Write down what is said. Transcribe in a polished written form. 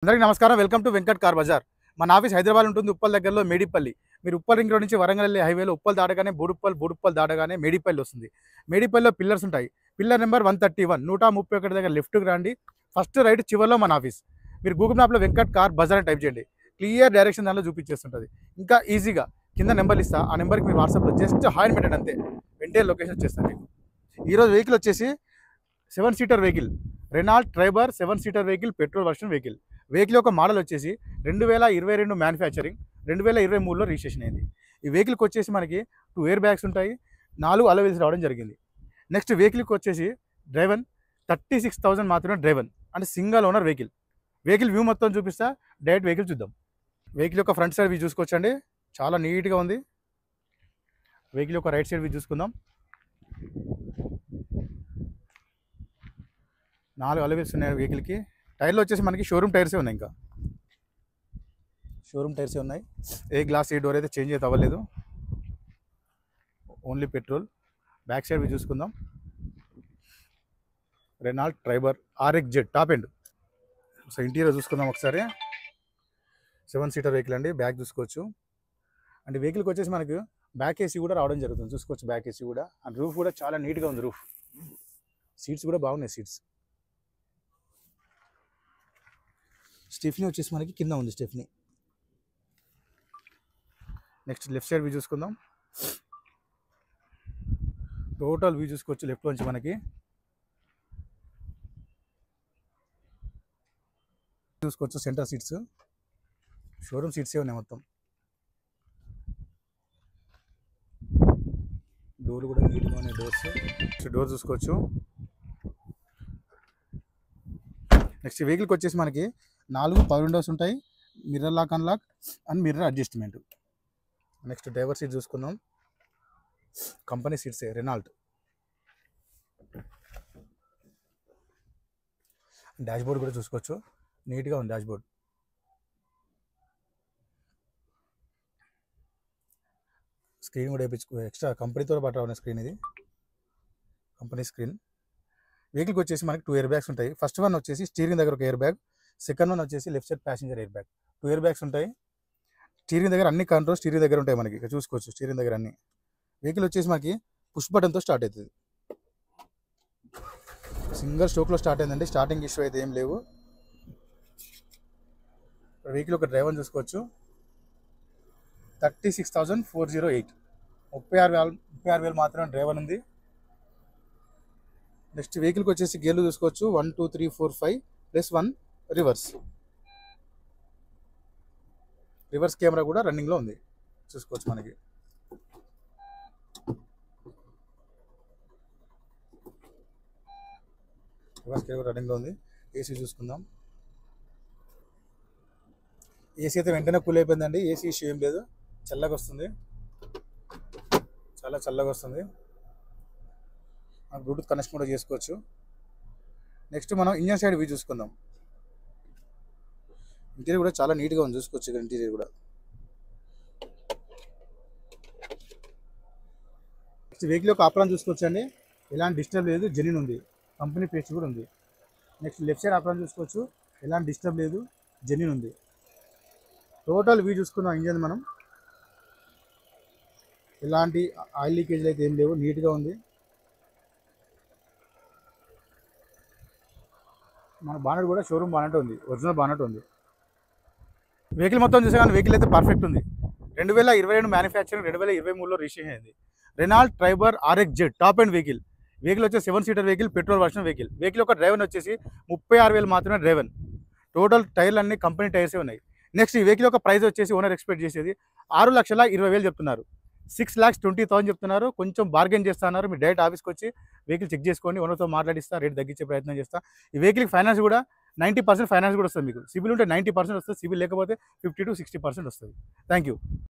అందరికీ నమస్కారం. Welcome to Venkat car Bazar. మన ఆఫీస్ హైదరాబాద్ ఉంటుంది, ఉప్పల్ దగ్గరలో మేడిపల్లి. మీరు ఉప్పల్ రింగ్ రోడ్ నుంచి వరంగల్ వెళ్ళే హైవేలో ఉప్పల్ దాటగానే బోడుప్పల్ దాటగానే మేడిపల్లి వస్తుంది. మేడిపల్లిలో పిల్లర్స్ ఉంటాయి. పిల్లర్ నెంబర్ 131 131 దగ్గర లెఫ్ట్కి రండి. ఫస్ట్ రైట్ చివరిలో మన ఆఫీస్. మీరు గూగుల్ మ్యాప్లో వెంకట్ కార్ బజార్ అని టైప్ చేయండి. క్లియర్ డైరెక్షన్ దానిలో చూపించేస్తుంటుంది. ఇంకా ఈజీగా కింద నెంబర్లు ఇస్తా, ఆ నెంబర్కి మీరు వాట్సాప్లో జస్ట్ హాయ్ పెట్టండి అంతే, వెంటనే లొకేషన్ వచ్చేస్తాను మీకు. ఈరోజు వెహికల్ వచ్చేసి 7 seater vehicle, Renault Triber 7 seater vehicle, petrol version vehicle. Vehicle యొక్క మోడల్ వచ్చేసి 2022 మ్యానుఫ్యాక్చరింగ్, 2023లో రిజిస్ట్రేషన్ అయింది. ఈ వెహికల్కి వచ్చేసి మనకి 2 ఎయిర్ బ్యాగ్స్ ఉంటాయి, 4 అలొయ్ వీల్స్ రావడం జరిగింది. నెక్స్ట్ వెహికల్కి వచ్చేసి డ్రైవన్ 36,000 మాత్రమే డ్రైవన్, అంటే single owner vehicle. Vehicle view మొత్తం చూపిస్తా, డైరెక్ట్ వెహికల్ చూద్దాం. వెహికల్ యొక్క ఫ్రంట్ సైడ్ వ్యూ చూసుకోవచ్చండి, చాలా నీట్గా ఉంది. వెహికల్ యొక్క రైట్ సైడ్ వ్యూ చూసుకుందాం. 4 అలొయ్ వీల్స్ ఉన్నాయి వెహికల్కి. టైర్లు వచ్చేసి మనకి షోరూమ్ టైర్సే ఉన్నాయి, ఇంకా షోరూమ్ టైర్సే ఉన్నాయి. ఏ గ్లాస్ ఏ డోర్ అయితే చేంజ్ అయితే అవ్వలేదు, ఓన్లీ పెట్రోల్. బ్యాక్ సైడ్ చూసుకుందాం. Renault Triber RXZ top end. So interior చూసుకుందాం ఒకసారి. 7 సీటర్ వెహికల్ అండి. బ్యాక్ చూసుకోవచ్చు. అంటే వెహికల్కి వచ్చేసి మనకు బ్యాక్ ఏసీ కూడా రావడం జరుగుతుంది, చూసుకోవచ్చు. బ్యాక్ ఏసీ కూడా, అండ్ రూఫ్ కూడా చాలా నీట్గా ఉంది. రూఫ్ సీట్స్ కూడా బాగున్నాయి. సీట్స్ స్టెఫ్నీ వచ్చేసి మనకి కింద ఉంది stepney. Next left side view చూసుకుందాం. టోటల్ వ్యూ చూసుకోవచ్చు లెఫ్ట్ నుంచి మనకి. చూసుకోవచ్చు సెంటర్ సీట్స్, షోరూమ్ సీట్సే ఉన్నాయి మొత్తం. డోర్ కూడా నీట్గా ఉన్నాయి. డోర్ చూసుకోవచ్చు. నెక్స్ట్ వెహికల్కి వచ్చేసి మనకి 4 పవర్ విండోస్ ఉంటాయి, mirror lock unlock and mirror adjustment. Next driver seat చూసుకుందాం. కంపెనీ సీట్సే, రెనాల్ట్. డాష్ బోర్డ్ కూడా చూసుకోవచ్చు, నీట్గా ఉంది డాష్ బోర్డ్. స్క్రీన్ కూడా ఎక్స్ట్రా కంపెనీతో పాటు రావడం స్క్రీన్, ఇది కంపెనీ స్క్రీన్. వెహికల్కి వచ్చేసి మనకి 2 ఎయిర్ బ్యాగ్స్ ఉంటాయి. ఫస్ట్ వన్ వచ్చేసి స్టీరింగ్ దగ్గర ఒక ఎయిర్ బ్యాగ్, సెకండ్ వన్ వచ్చేసి left side passenger air bag. 2 air bags ఉంటాయి. స్టీరింగ్ దగ్గర అన్ని కంట్రోల్ స్టీరింగ్ దగ్గర ఉంటాయి మనకి, ఇక్కడ చూసుకోవచ్చు. స్టీరింగ్ దగ్గర అన్ని. వెహికల్ వచ్చేసి మనకి పుష్ బటన్తో స్టార్ట్ అవుతుంది. సింగిల్ స్ట్రోక్లో స్టార్ట్ అయిందండి, స్టార్టింగ్ ఇష్యూ అయితే ఏం లేవు. వెహికల్ ఒక డ్రైవర్ చూసుకోవచ్చు. 36,408, 36,000 మాత్రమే డ్రైవర్ ఉంది. నెక్స్ట్ వెహికల్కి వచ్చేసి గేర్లు చూసుకోవచ్చు. 1 2 3 4 5 +1 రివర్స్. రివర్స్ కెమెరా కూడా రన్నింగ్లో ఉంది, చూసుకోవచ్చు మనకి. రివర్స్ కెమెరా రన్నింగ్లో ఉంది. ఏసీ చూసుకుందాం. ఏసీ అయితే వెంటనే కూల్ అయిపోయిందండి, ఏసీ ఇష్యూ ఏం లేదు. చల్లగా వస్తుంది, చాలా చల్లగా వస్తుంది. బ్లూటూత్ కనెక్షన్ కూడా చేసుకోవచ్చు. నెక్స్ట్ మనం ఇంజన్ సైడ్ వ్యూ చూసుకుందాం. ఇంటీరియర్ కూడా చాలా నీట్గా ఉంది, చూసుకోవచ్చు. ఇక్కడ ఇంటీరియర్ కూడా. నెక్స్ట్ వెహికల్ యొక్క ఆప్రాన్ చూసుకోవచ్చు అండి, ఎలాంటి డిస్టర్బ్ లేదు, జెన్యూన్ ఉంది. కంపెనీ పేస్ట్ కూడా ఉంది. నెక్స్ట్ లెఫ్ట్ సైడ్ ఆప్రాన్ చూసుకోవచ్చు, ఎలాంటి డిస్టర్బ్ లేదు, జెన్యూన్ ఉంది. టోటల్ వ్యూ చూసుకున్నాం ఇంజన్ మనం. ఎలాంటి ఆయిల్ లీకేజ్లు అయితే ఏం లేవు, నీట్గా ఉంది. మన బానెట్ కూడా షోరూమ్ బానెట్ ఉంది, ఒరిజినల్ బానెట్ ఉంది. వెహికల్ మొత్తం చూసే కానీ వెహికల్ అయితే పర్ఫెక్ట్ ఉంది. 2022 మ్యానుఫ్యాక్చరింగ్, 2023లో రిజిస్ట్రేషన్ అయింది. Renault Triber RXZ top end vehicle. Vehicle వచ్చేసి 7 seater vehicle, petrol version vehicle. Vehicle యొక్క డ్రైవర్ వచ్చేసి 36,000 మాత్రమే డ్రైవర్. టోటల్ టైర్లు అన్ని కంపెనీ టైర్సే ఉన్నాయి. నెక్స్ట్ ఈ వెహికల్ యొక్క ప్రైస్ వచ్చేసి ఓనర్ ఎక్స్పెక్ట్ చేసేది 6,20,000 చెప్తున్నారు. 6,20,000 చెప్తున్నారు. కొంచెం బార్గెన్ చేస్తున్నారు. మీరు డైరెక్ట్ ఆఫీస్కి వచ్చి వెహికల్ చెక్ చేసుకోండి, ఓనర్తో మాట్లాడిస్తా, రేట్ తగ్గించే ప్రయత్నం చేస్తా. ఈ వెహికల్కి ఫైనాన్స్ కూడా 90% ఫైనాన్స్ కూడా వస్తుంది. మీకు సిబిల్ ఉంటే 90% వస్తుంది, సిబిల్ లేకపోతే 50 to 60% వస్తుంది. Thank you.